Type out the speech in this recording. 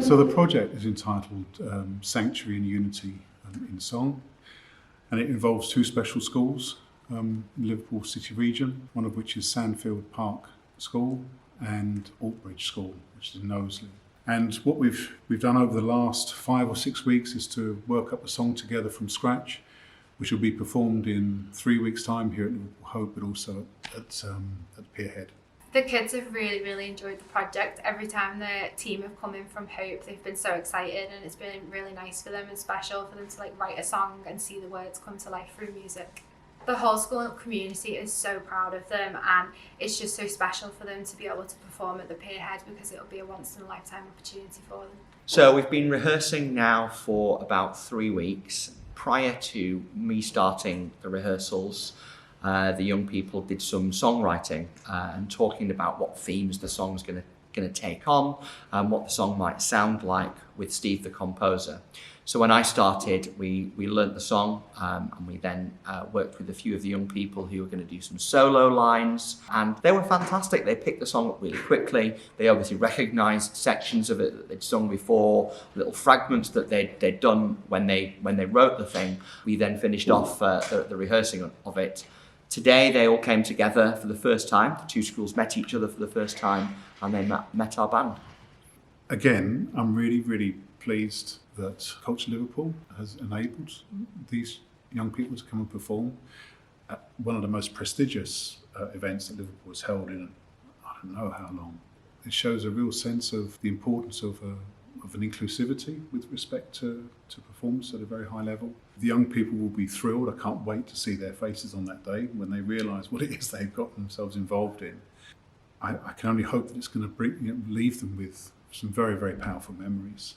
So the project is entitled Sanctuary and Unity in Song, and it involves two special schools in Liverpool City region, one of which is Sandfield Park School and Altbridge School, which is in Knowsley. And what we've done over the last 5 or 6 weeks is to work up a song together from scratch, which will be performed in 3 weeks' time here at Liverpool Hope, but also at Pierhead. The kids have really enjoyed the project. Every time the team have come in from Hope, they've been so excited, and it's been really nice for them and special for them to write a song and see the words come to life through music. The whole school community is so proud of them, and it's just so special for them to be able to perform at the Pierhead because it'll be a once in a lifetime opportunity for them. So we've been rehearsing now for about 3 weeks. Prior to me starting the rehearsals, the young people did some songwriting and talking about what themes the song's going to take on and what the song might sound like with Steve the composer. So when I started, we learnt the song and we then worked with a few of the young people who were going to do some solo lines, and they were fantastic. They picked the song up really quickly. They obviously recognised sections of it that they'd sung before, little fragments that they'd done when they wrote the thing. We then finished off the rehearsing of it. Today they all came together for the first time. The two schools met each other for the first time, and they met our band. Again, I'm really pleased that Culture Liverpool has enabled these young people to come and perform at one of the most prestigious events that Liverpool has held in I don't know how long. It shows a real sense of the importance of an inclusivity with respect to performance at a very high level. The young people will be thrilled. I can't wait to see their faces on that day when they realise what it is they've got themselves involved in. I can only hope that it's going to leave them with some very powerful memories.